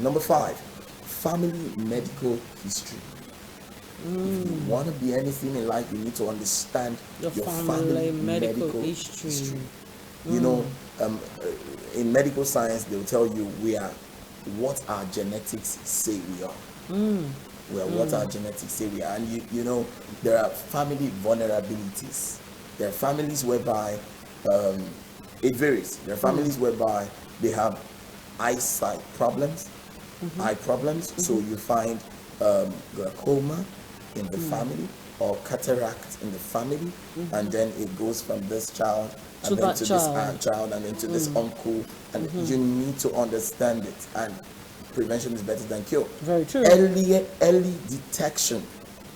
Number 5, family medical history. If you want to be anything in life, you need to understand your family medical history. You know, in medical science, they'll tell you we are what our genetics say we are. We are what our genetics say we are. And you know, there are family vulnerabilities. There are families whereby it varies. There are families whereby they have eyesight problems, eye problems. So you find glaucoma in the family, or cataract in the family, and then it goes from this child and then to this aunt child and then to this uncle, and you need to understand it. And prevention is better than cure. Very true. Early detection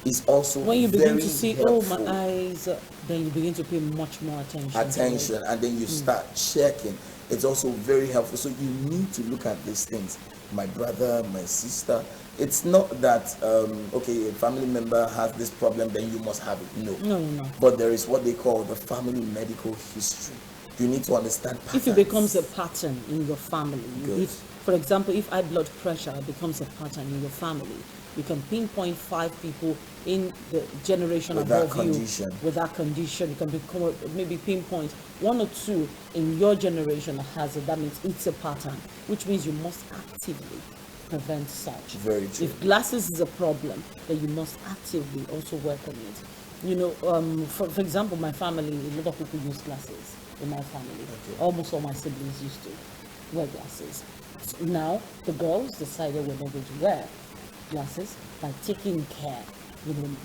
is also when you begin to see, helpful. Oh, my eyes, then you begin to pay much more attention. And then you start checking. It's also very helpful. So you need to look at these things. My brother, my sister. It's not that okay, a family member has this problem, then you must have it. No. But there is what they call the family medical history. You need to understand patterns. If it becomes a pattern in your family, if, for example, if high blood pressure becomes a pattern in your family, you can pinpoint 5 people in the generation with above that condition. You with that condition. You can maybe pinpoint 1 or 2 in your generation that has it. That means it's a pattern, which means you must actively prevent such. Very true. If glasses is a problem, then you must actively also work on it. You know, for example, my family, a lot of people use glasses in my family. Almost all my siblings used to wear glasses. So now, the girls decided we're not going to wear glasses by taking care,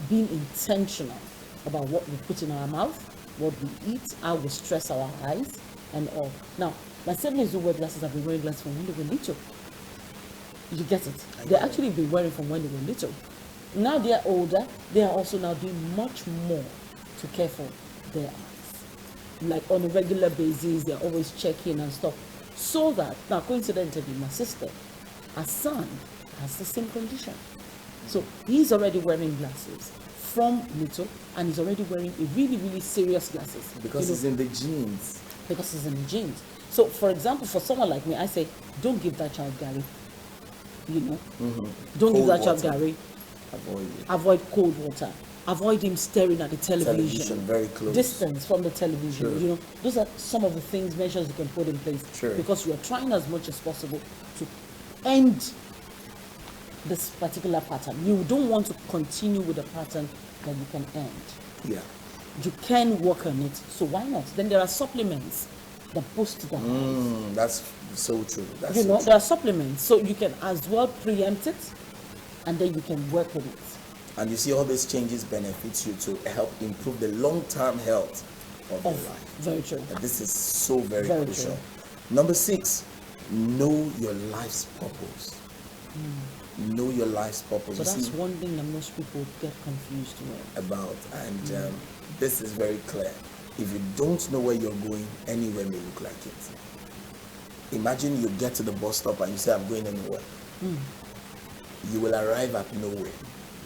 being intentional about what we put in our mouth, what we eat, how we stress our eyes, and all. Now, my siblings who wear glasses have been wearing glasses from when they were little. You get it? They actually been wearing from when they were little. Now they are older, they are also now doing much more to care for their eyes. Like on a regular basis, they're always checking and stuff. So that, now coincidentally, my sister, her son, has the same condition. So he's already wearing glasses from little, and he's already wearing a really, really serious glasses. Because it's in the genes. Because it's in the genes. So, for example, for someone like me, I say, don't give that child Gary. Don't give that child Gary. Avoid cold water. Avoid him staring at the television. Very close. Distance from the television. Sure. Those are some of the measures you can put in place. Sure. Because you are trying as much as possible to end this particular pattern. You don't want to continue with a pattern that you can end. Yeah. You can work on it, so why not? Then there are supplements that boost that. That's so true. There are supplements, so you can as well preempt it, and then you can work with it. And you see all these changes benefits you to help improve the long-term health of your life. Very true. And this is so very crucial. Number 6, know your life's purpose. Know your life's purpose. So that's one thing that most people get confused with. About, and this is very clear. If you don't know where you're going, anywhere may look like it. Imagine you get to the bus stop and you say, I'm going anywhere. You will arrive at nowhere.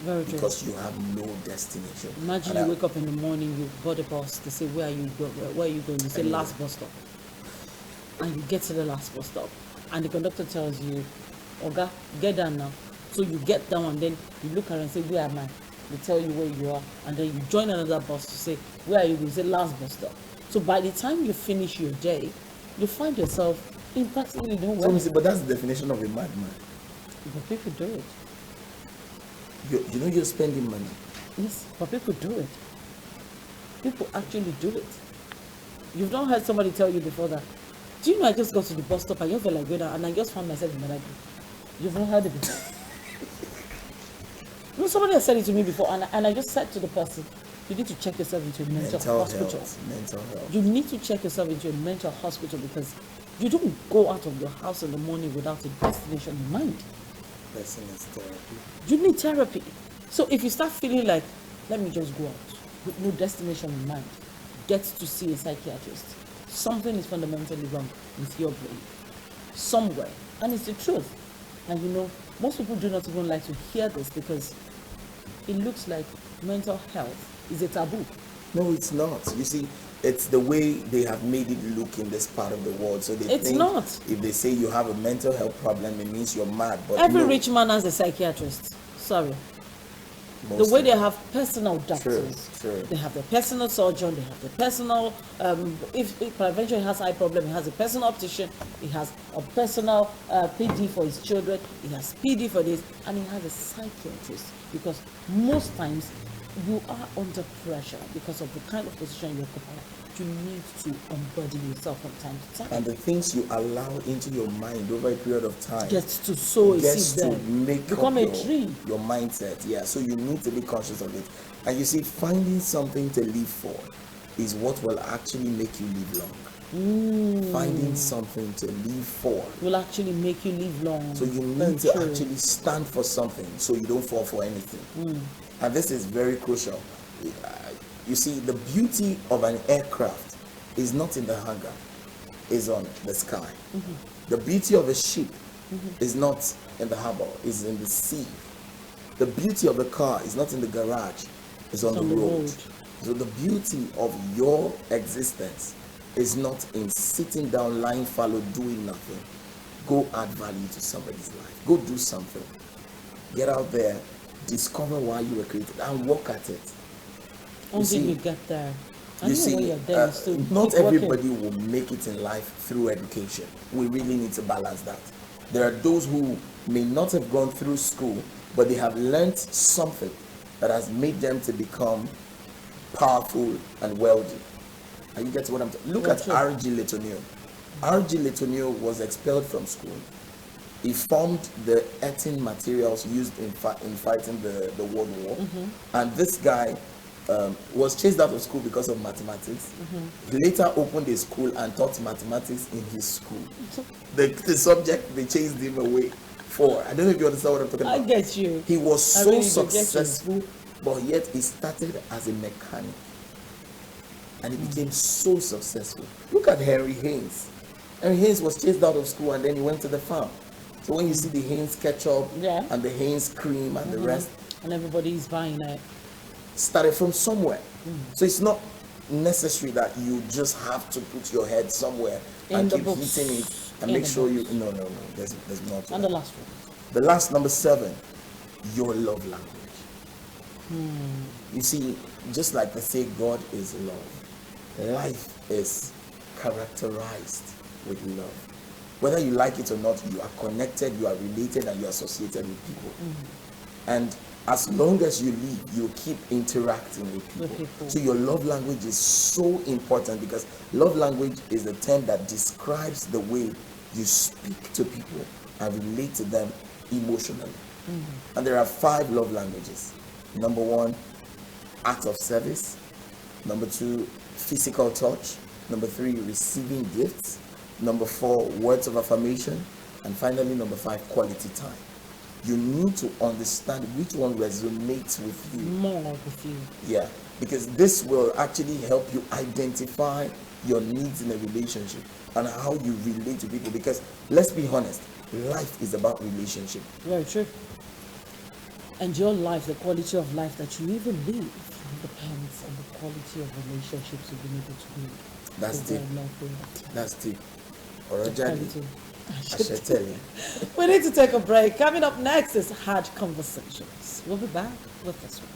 Very true. Because you have no destination. Imagine you wake up in the morning, you board a bus, they say, where are you going? Where are you going? You say, last bus stop. And you get to the last bus stop. And the conductor tells you, Oga, get down now. So you get down and then you look around and say, where am I? They tell you where you are. And then you join another bus to say, where are you going? You say, last bus stop. So by the time you finish your day, you find yourself in practically nowhere. But that's the definition of a madman. But people do it. You're spending money. Yes, but people do it. People actually do it. You've not heard somebody tell you before that, do you know I just got to the bus stop and you feel like going out and I just found myself in Malawi? You've not heard it before. Somebody has said it to me before and I just said to the person, you need to check yourself into a mental hospital. Mental health. You need to check yourself into a mental hospital because you don't go out of your house in the morning without a destination in mind. Person is therapy. You need therapy. So if you start feeling like, let me just go out with no destination in mind, get to see a psychiatrist. Something is fundamentally wrong with your brain. Somewhere. And it's the truth. And most people do not even like to hear this because it looks like mental health is a taboo. No, it's not. You see, it's the way they have made it look in this part of the world. So they It's think not. if they say you have a mental health problem, it means you're mad. But every no, rich man has a psychiatrist. Sorry. The most way of they them. have personal doctors, True. they have the personal surgeon, they have the personal, if prevention has eye problem, he has a personal optician, he has a personal PD for his children, he has PD for this, and he has a psychiatrist, because most times you are under pressure because of the kind of position you occupy. You need to unburden yourself from time to time. And the things you allow into your mind over a period of time Gets to sow a gets seed to there. make Become up a tree. your mindset. Yeah, so you need to be conscious of it. And you see, finding something to live for is what will actually make you live long. Finding something to live for Will actually make you live long. so you need to actually stand for something so you don't fall for anything. And this is very crucial. You see, the beauty of an aircraft is not in the hangar, is on the sky. The beauty of a ship is not in the harbor, is in the sea. The beauty of a car is not in the garage, is on the road. So the beauty of your existence is not in sitting down, lying fallow, doing nothing. Go add value to somebody's life. Go do something. Get out there, discover why you were created, and work at it. Until you get there. You see, not everybody will make it in life through education. We really need to balance that. There are those who may not have gone through school, but they have learned something that has made them to become powerful and wealthy. And you get what I'm talking about? Look at R.G. Letonio. R.G. Letonio was expelled from school. He formed the earthen materials used in fighting the World War. And this guy was chased out of school because of mathematics. He later opened a school and taught mathematics in his school. The subject they chased him away for. I don't know if you understand what I'm talking about. I get you. He was so successful, but yet he started as a mechanic. And he became so successful. Look at Henry Haynes. Henry Haynes was chased out of school and then he went to the farm. So when you see the Haynes ketchup and the Haynes cream and the rest, and everybody's buying it, started from somewhere. So it's not necessary that you just have to put your head somewhere and keep hitting it and make sure you. No. There's more to and that. the last one. The last, number 7, your love language. You see, just like they say God is love, life is characterized with love. Whether you like it or not, you are connected, you are related, and you are associated with people. And as long as you live, you keep interacting with people. So your love language is so important, because love language is the term that describes the way you speak to people and relate to them emotionally. And there are 5 love languages. Number 1, act of service. Number 2, physical touch. Number 3, receiving gifts. Number 4, words of affirmation. And finally, number 5, quality time. You need to understand which one resonates with you. More with you. Yeah, because this will actually help you identify your needs in a relationship and how you relate to people. Because let's be honest, life is about relationship. Very true. And your life, the quality of life that you even live, depends on the quality of relationships you've been able to build. That's deep. That's deep. I should tell you. We need to take a break. Coming up next is Hard Conversations. We'll be back with this one.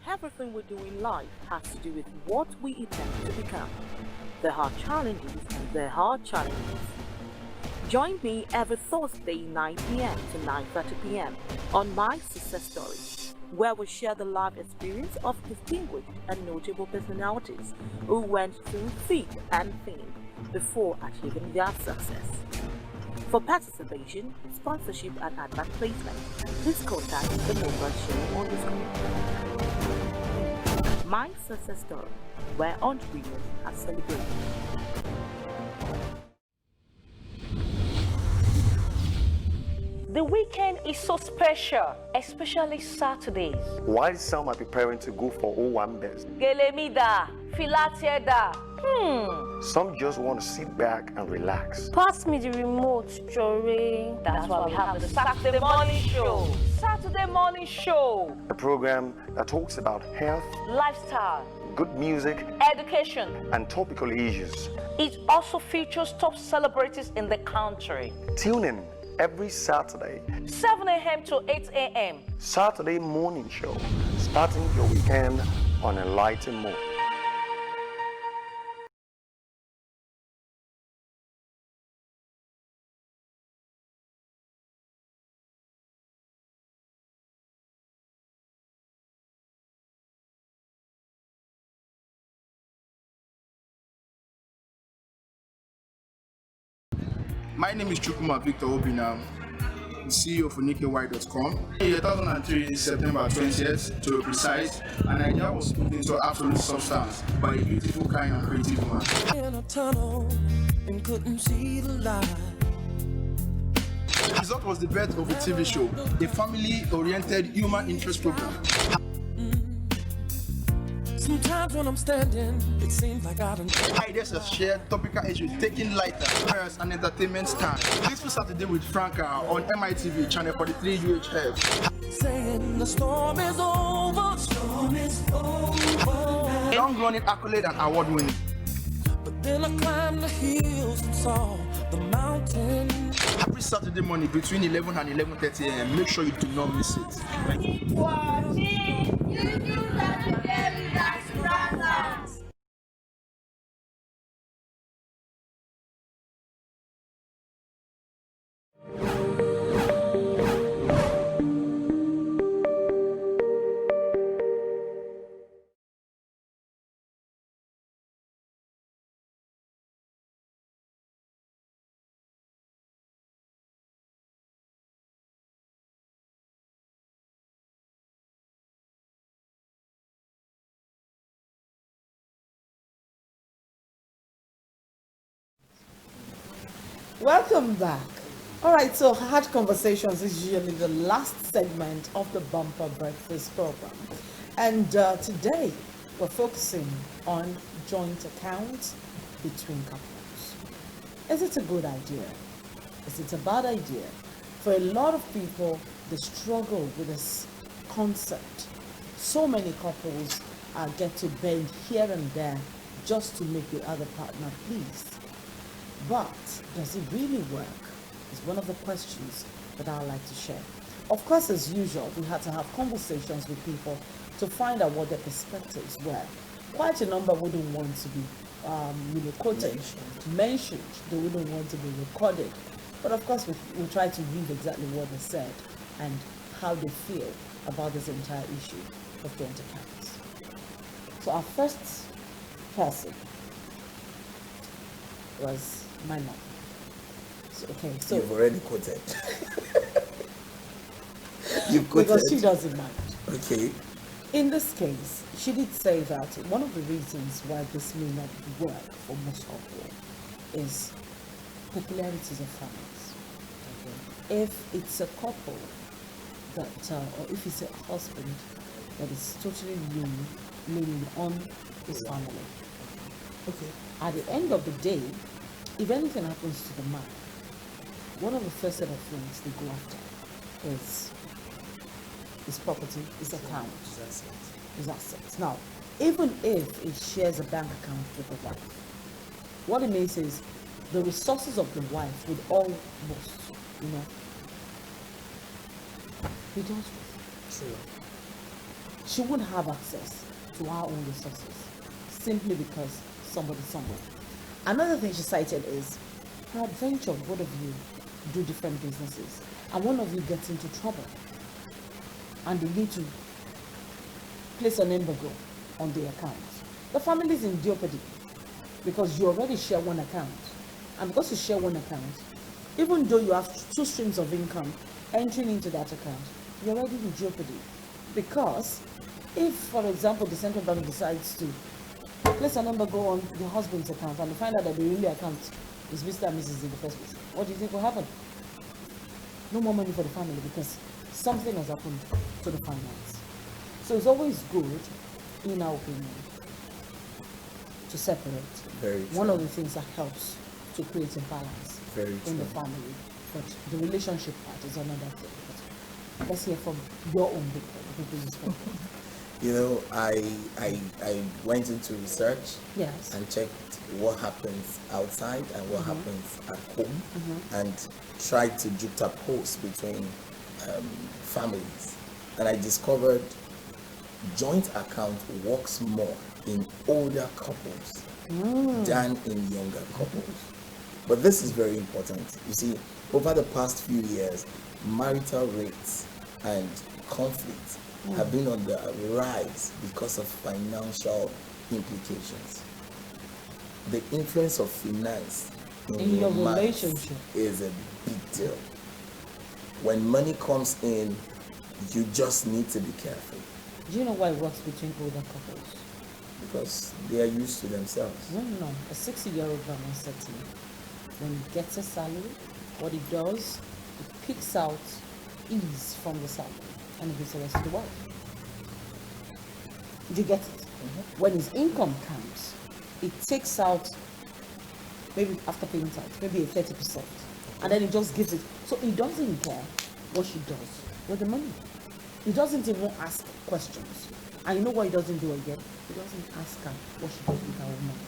Everything we do in life has to do with what we intend to become. There are challenges and there are challenges. Join me every Thursday 9 p.m. to 9:30 p.m. on My Success Story where we share the life experience of distinguished and notable personalities who went through thick and thin before achieving their success. For participation, sponsorship and advert placement, please contact the number shown on the screen. My Success Story, where entrepreneurs are celebrated. The weekend is so special, especially Saturdays. While some are preparing to go for Uwagbai, Gelemida, Filatieda. some just want to sit back and relax. Pass me the remote, Jory. That's why we have the Saturday morning show. Saturday morning show. A program that talks about health, Lifestyle, good music, education. and topical issues. It also features top celebrities in the country. Tune in every Saturday, 7 a.m. to 8 a.m. Saturday morning show, starting your weekend on a lighter mood. My name is Chukuma Victor Obinam, the CEO of Uwagbai.com. In 2003, September 20th, to be precise, an idea was put into absolute substance by a beautiful, kind, and creative woman. In a tunnel and couldn't see the light. The result was the birth of a TV show, a family-oriented human interest program. Sometimes when I'm standing, it seems like I don't. Ideas are shared, topical issues taken lighter, prayers and entertainment stand. This was Saturday with Franca on MITV channel 43 UHF. Saying the storm is over. Storm is over. Long-running accolade and award winning. But then I climbed the hills and saw the mountain. Every Saturday morning between 11 and 11:30 a.m. Make sure you do not miss it. Thank you. Welcome back. All right, so Hard Conversations is usually the last segment of the Bumper Breakfast program. And today, we're focusing on joint accounts between couples. Is it a good idea? Is it a bad idea? For a lot of people, they struggle with this concept. So many couples get to bend here and there just to make the other partner pleased. But does it really work? Is one of the questions that I'd like to share. Of course, as usual, we had to have conversations with people to find out what their perspectives were. Quite a number wouldn't want to be quoted, mentioned. They wouldn't want to be recorded. But of course, we try to read exactly what they said and how they feel about this entire issue of joint accounts. So our first person was my mom. So, so you've already quoted. You've quoted. Because she doesn't mind. Okay. In this case, she did say that one of the reasons why this may not work for most couples is peculiarities of families. Okay. If it's a couple that, or if it's a husband that is totally leaning on his family. Okay. At the end of the day, if anything happens to the man, one of the first set of things they go after is his property, his account, his assets. Now, even if he shares a bank account with the wife, what it means is the resources of the wife would almost, be dealt with. True. She wouldn't have access to her own resources simply because somebody somewhere. Another thing she cited is, peradventure, both of you do different businesses, and one of you gets into trouble, and they need to place an embargo on the account, the family is in jeopardy because you already share one account. And because you share one account, even though you have two streams of income entering into that account, you're already in jeopardy. Because if, for example, the central bank decides to place an embargo on the husband's account and they find out that the only account is Mr. and Mrs. in the first place, what do you think will happen? No more money for the family because something has happened to the finance. So it's always good, in our opinion, to separate. Very true. One of the things that helps to create a balance in the family. But the relationship part is another thing. But let's hear from your own people. You know, I went into research and checked what happens outside and what happens at home and tried to juxtapose between families. And I discovered joint account works more in older couples than in younger couples. But this is very important. You see, over the past few years, marital rates and conflict have been on the rise because of financial implications. The influence of finance in your relationship is a big deal. When money comes in, you just need to be careful. Do you know why it works between older couples? Because they are used to themselves. No. A 60-year-old man said to me, when he gets a salary, what he does, he picks out ease from the salary and he gives the rest to the wife. Do you get it? When his income comes, he takes out, maybe after paying tax, maybe a 30%, and then he just gives it. So he doesn't care what she does with the money. He doesn't even ask questions. And you know what he doesn't do again? He doesn't ask her what she does with her own money.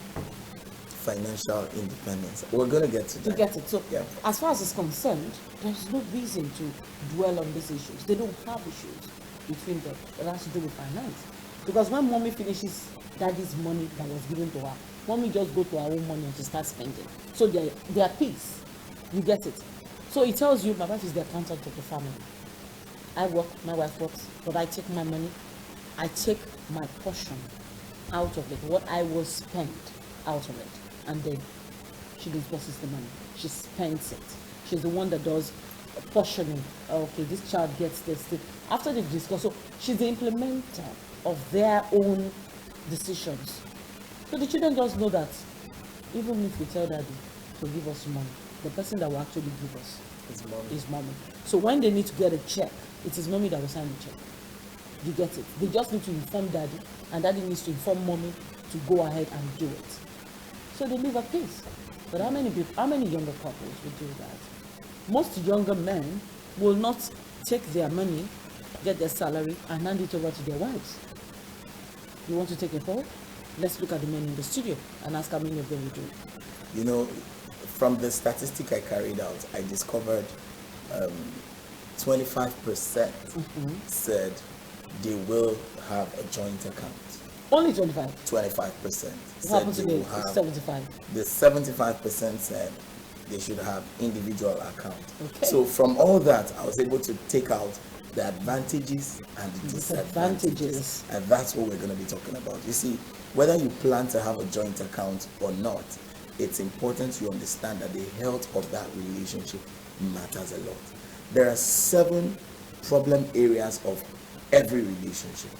Financial independence. We're going to get to that. You get it. So as far as it's concerned, there's no reason to dwell on these issues. They don't have issues between them that has to do with finance. Because when mommy finishes daddy's money that was given to her, mommy just go to her own money and she starts spending. So they are peace. You get it. So it tells you my wife is the accountant of the family. I work, my wife works, but I take my money, I take my portion out of it, what I will spend out of it, and then she disburses the money. She spends it. She's the one that does portioning. Okay, this child gets this. After they've discussed, so she's the implementer of their own decisions. So the children just know that even if we tell daddy to give us money, the person that will actually give us is mommy. So when they need to get a check, it is mommy that will sign the check. You get it? They just need to inform daddy, and daddy needs to inform mommy to go ahead and do it. So they live at peace. But how many younger couples will do that? Most younger men will not take their money, get their salary, and hand it over to their wives. You want to take a poll? Let's look at the men in the studio and ask how many of them will do it. You know, from the statistic I carried out, I discovered 25% said they will have a joint account. Only 25? 25% What happened to the 75? The 75% said they should have individual account. Okay. So from all that, I was able to take out the advantages and the disadvantages. And that's what we're going to be talking about. You see, whether you plan to have a joint account or not, it's important you understand that the health of that relationship matters a lot. There are 7 problem areas of every relationship,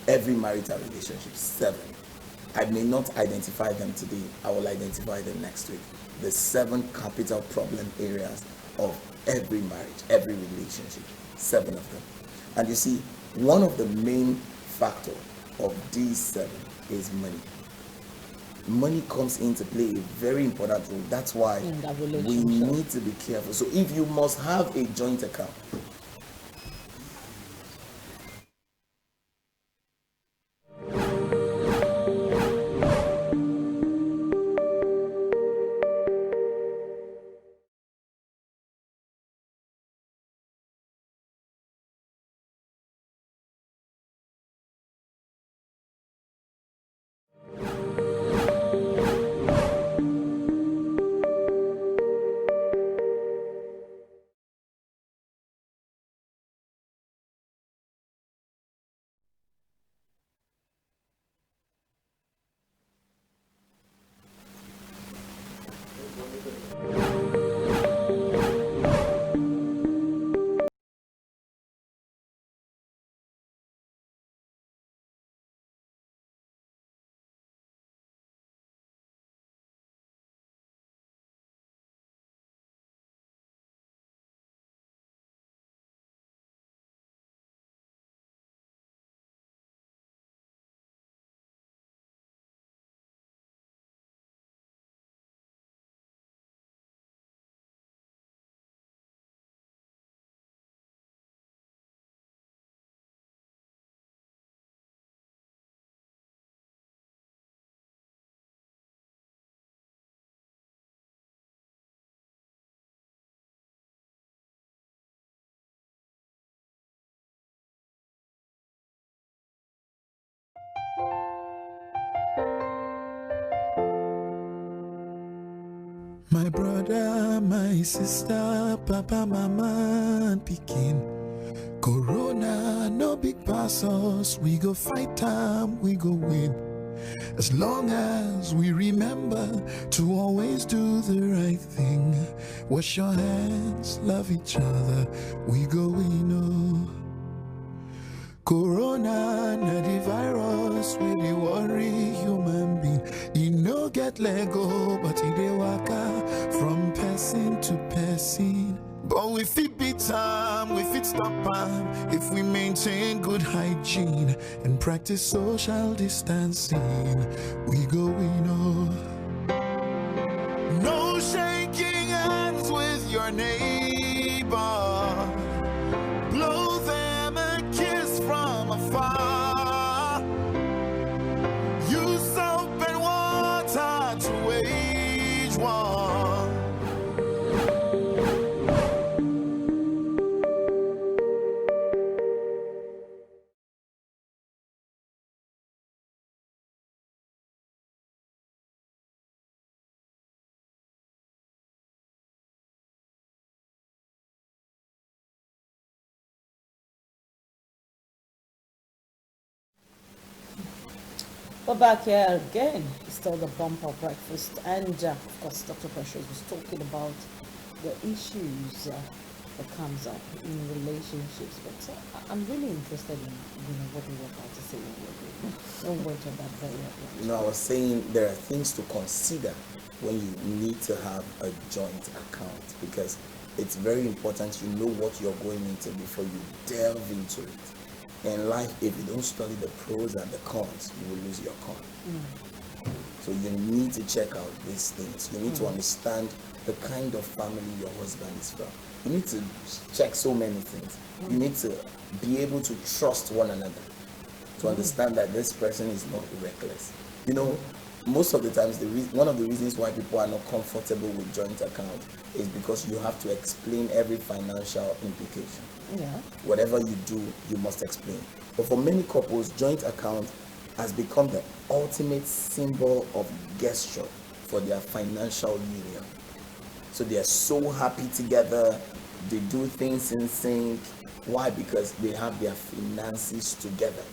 every marital relationship, 7. I may not identify them today, I will identify them next week. The 7 capital problem areas of every marriage, every relationship, 7 of them. And you see, one of the main factors of these 7 is money. Money comes into play a very important role. That's why we need to be careful. So if you must have a joint account, My brother, my sister, papa, mama, and pikin. Corona, no big pass us. We go fight time, we go win. As long as we remember to always do the right thing. Wash your hands, love each other, we go win. Oh. Corona, na the virus, we dey worry human being. E no get Lego, but e dey waka from person to person. But we fit beat time, we fit stop time if we maintain good hygiene and practice social distancing. We go, we know. No shaking hands with your neighbor. Blow them a kiss from afar. Use soap and water to wage war. We're back here again. It's still the bumper breakfast, and of course, Dr. Precious was talking about the issues that comes up in relationships. But I'm really interested in what you were about to say. Don't wait on that very early. I was saying there are things to consider when you need to have a joint account, because it's very important you know what you're going into before you delve into it. In life, if you don't study the pros and the cons, you will lose your coin. So you need to check out these things. You need to understand the kind of family your husband is from. You need to check so many things. You need to be able to trust one another, to understand that this person is not reckless. Most of the times, one of the reasons why people are not comfortable with joint account is because you have to explain every financial implication. Yeah. Whatever you do, you must explain. But for many couples, joint account has become the ultimate symbol of gesture for their financial union. So they are so happy together. They do things in sync. Why? Because they have their finances together.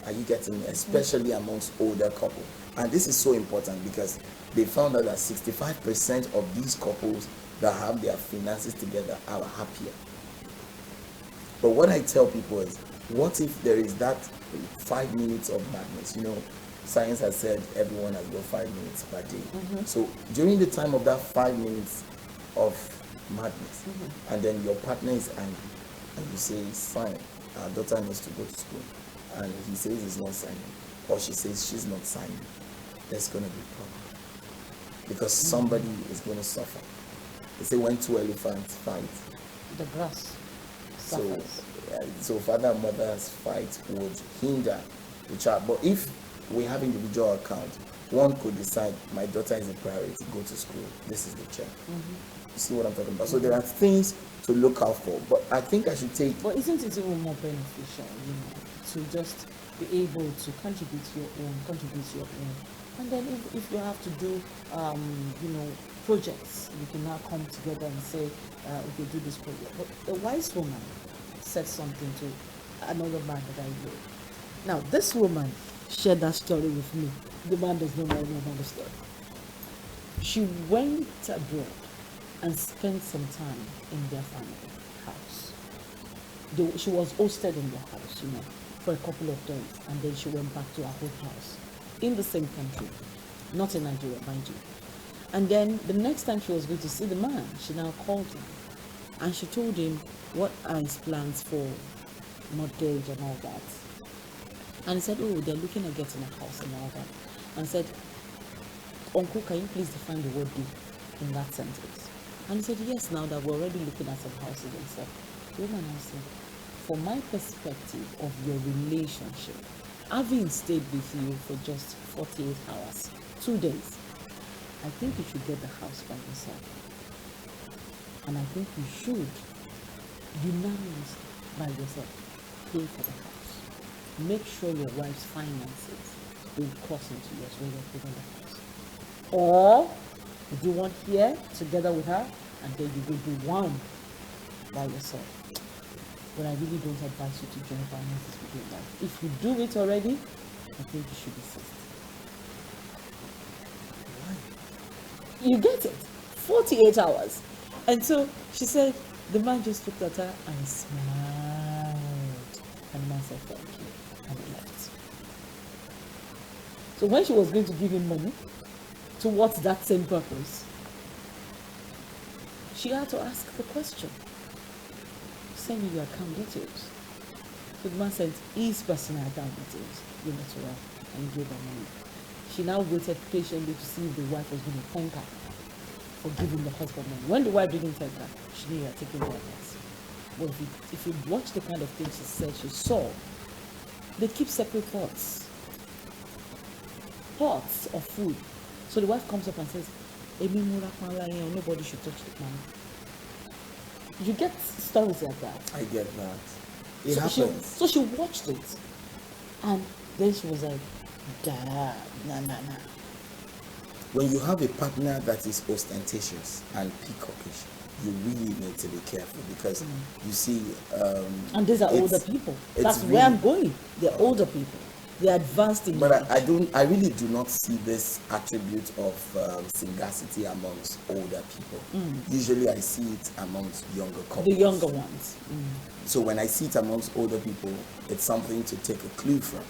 Are you getting me? Especially amongst older couples. And this is so important because they found out that 65% of these couples that have their finances together are happier. But what I tell people is, what if there is that 5 minutes of madness? Science has said everyone has got 5 minutes per day. So during the time of that 5 minutes of madness, and then your partner is angry, and you say, fine, our daughter needs to go to school, and he says he's not signing, or she says she's not signing, there's going to be a problem. Because somebody is going to suffer. They say when two elephants fight, the grass suffers. So father and mother's fight would hinder the child. But if we have individual account, one could decide, my daughter is a priority, go to school, this is the check. You see what I'm talking about? So there are things to look out for. But I think I should take... But isn't it even more beneficial, to just be able to contribute to your own, and then if you have to do, projects, you can now come together and say, okay, do this project. But a wise woman said something to another man that I know. Now, this woman shared that story with me. The man does not know about the story. She went abroad and spent some time in their family house. She was hosted in their house, for a couple of days, and then she went back to her home house in the same country, not in Nigeria, mind you. And then the next time she was going to see the man, she now called him, and she told him what are his plans for mortgage and all that. And he said, oh, they're looking at getting a house and all that. And said, Uncle, can you please define the word "do" in that sentence? And he said, yes, now that we're already looking at some houses and stuff. The woman said, from my perspective of your relationship, having stayed with you for just 48 hours, 2 days, I think you should get the house by yourself. And I think you should unanimously by yourself pay for the house. make sure your wife's finances don't cross into yours when you're giving the house. Or you do one here together with her, and then you will do one by yourself. But I really don't advise you to join finances with your wife. If you do it already, I think you should desist. Why? You get it. 48 hours. And so she said, the man just looked at her and smiled. And the man said, thank you. And he left. So when she was going to give him money towards that same purpose, she had to ask the question. Send me your account details. So the man sent his personal account details, give it to her, and he gave her money. She now waited patiently to see if the wife was going to thank her for giving the husband money. When the wife didn't thank her, she knew he had taken her advice. But if you watch the kind of things she said she saw, they keep separate pots of food. So the wife comes up and says, nobody should touch the money. You get stories like that. I get that. It happens. So she watched it, and then she was like, nah. When you have a partner that is ostentatious and peacockish, you really need to be careful because you see... and these are older people. That's really, where I'm going. They're older people. They're advanced in But I really do not see this attribute of sagacity amongst older people. Usually I see it amongst younger couples. The younger ones. So when I see it amongst older people, it's something to take a clue from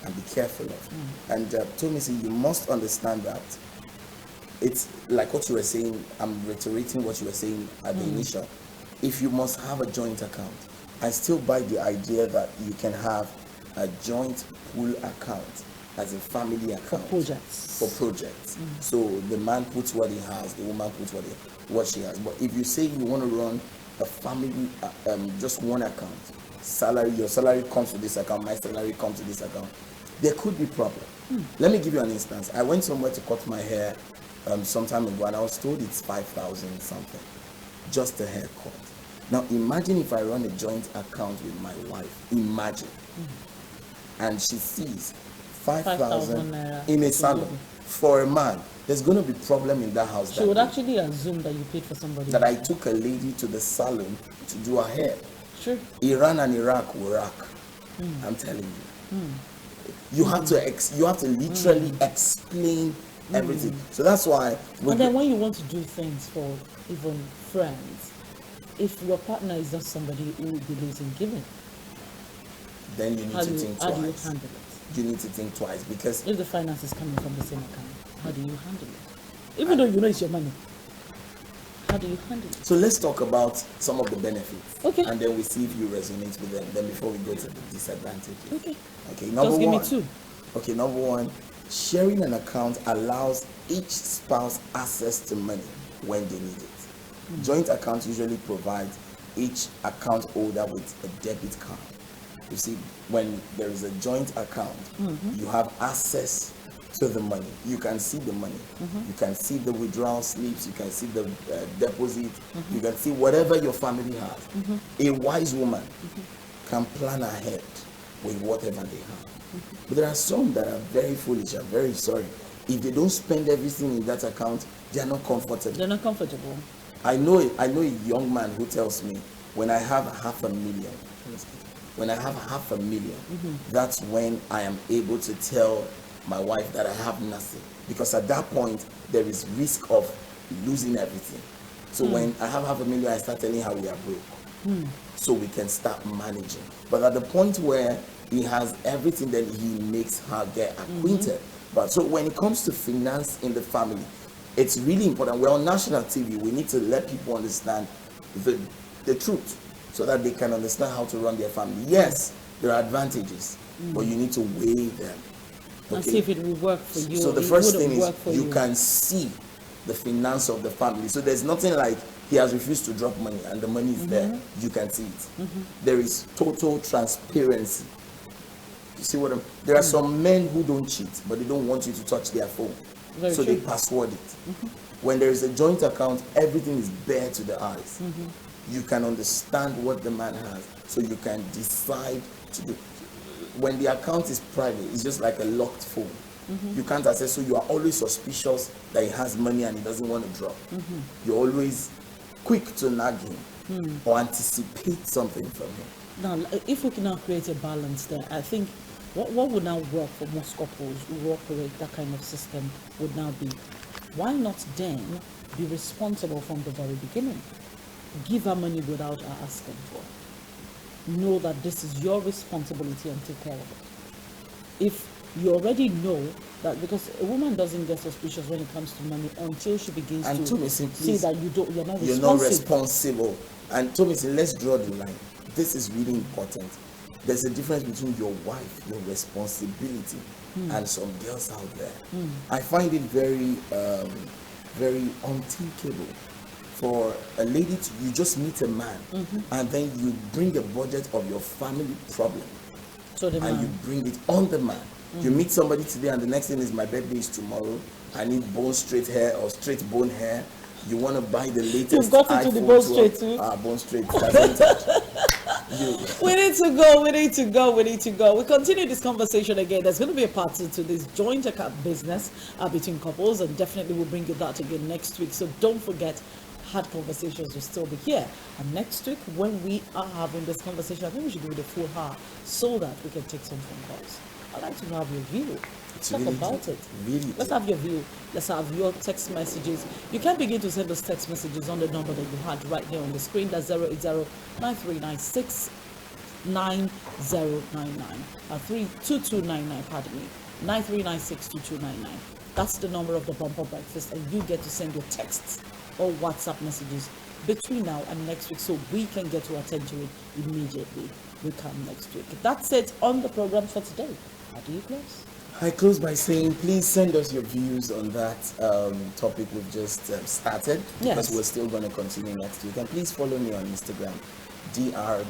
and be careful of. And Tomisin, you must understand that it's like what you were saying. I'm reiterating what you were saying at the initial. If you must have a joint account, I still buy the idea that you can have a joint pool account as a family account for projects. So the man puts what he has, the woman puts what she has. But if you say you want to run a family, just one account, your salary comes to this account, my salary comes to this account, there could be problem. Let me give you an instance. I went somewhere to cut my hair some time ago, and I was told it's 5,000 something, just a haircut. Now imagine if I run a joint account with my wife. Imagine. And she sees 5,000 in a salon for a man. There's going to be problem in that house. She would actually assume that you paid for somebody. That I took a lady to the salon to do her hair. Sure. Iran and Iraq will rock. I'm telling you. You have to literally explain everything. So that's why. And then when you want to do things for even friends, if your partner is not somebody who believes in giving, then you need to think twice. How do you handle it? You need to think twice because if the finance is coming from the same account, how do you handle it? Even though you know it's your money, how do you handle it? So let's talk about some of the benefits. Okay. And then we see if you resonate with them. Then before we go to the disadvantages. Okay. Okay. Just give me two. Okay. Number one, sharing an account allows each spouse access to money when they need it. Joint accounts usually provide each account holder with a debit card. You see, when there is a joint account, you have access to the money. You can see the money. You can see the withdrawal slips. You can see the deposit. You can see whatever your family has. A wise woman can plan ahead with whatever they have. But there are some that are very foolish. I'm very sorry. If they don't spend everything in that account, they are not comfortable. They're not comfortable. I know a young man who tells me, when I have $500,000, that's when I am able to tell my wife that I have nothing. Because at that point, there is risk of losing everything. So when I have $500,000, I start telling her we are broke. So we can start managing. But at the point where he has everything, then he makes her get acquainted. But so when it comes to finance in the family, it's really important. We're on national TV. We need to let people understand the truth, so that they can understand how to run their family. Yes, there are advantages, but you need to weigh them. Okay? And see if it will work for you. So the first thing is you can see the finance of the family. So there's nothing like he has refused to drop money and the money is there. You can see it. There is total transparency. You see what there are some men who don't cheat, but they don't want you to touch their phone. So they password it. When there is a joint account, everything is bare to the eyes. You can understand what the man has, so you can decide to do. when the account is private, it's just like a locked phone. You can't access, so you are always suspicious that he has money and he doesn't want to drop. You're always quick to nag him or anticipate something from him. Now, if we can now create a balance there, I think what would now work for most couples who operate that kind of system would now be, why not then be responsible from the very beginning? Give her money without her asking for. Know that this is your responsibility and take care of it. If you already know that, because a woman doesn't get suspicious when it comes to money until she begins and to see that you're not responsible. And Tomisin, let's draw the line. This is really important. There's a difference between your wife, your responsibility, and some girls out there. I find it very, very unthinkable for a lady to, you just meet a man, and then you bring a budget of your family problem, and you bring it on the man. You meet somebody today, and the next thing is, my birthday is tomorrow. I need bone straight hair or straight bone hair. You want to buy the latest You've got into the bone straight too. Bone straight. Doesn't touch. We need to go. We need to go. We continue this conversation again. There's going to be a part two to this joint account business between couples, and definitely we'll bring you that again next week. So don't forget, hard conversations will still be here. And next week, when we are having this conversation, I think we should give it a full hour so that we can take some phone calls. I'd like to have your view. Talk really about it. Really Let's have your view. Let's have your text messages. You can begin to send us text messages on the number that you had right here on the screen. That's 080-9396-9099. 32299, pardon me. 9396-2299. That's the number of the Bumper Breakfast, and you get to send your texts or WhatsApp messages between now and next week so we can get to attend to it immediately. We come next week. That's it on the program for today. How do you close? I close by saying, please send us your views on that topic we've just started, because we're still going to continue next week. And please follow me on Instagram,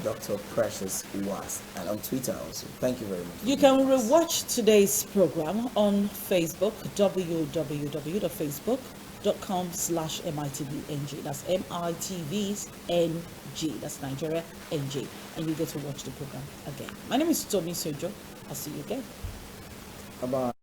Dr. Precious Was, and on Twitter also. Thank you very much. You can rewatch today's program on Facebook, www.facebook.com/MITVNG. That's MITVNG. That's Nigeria NG. And you get to watch the program again. My name is Tomisin. I'll see you again. Bye-bye.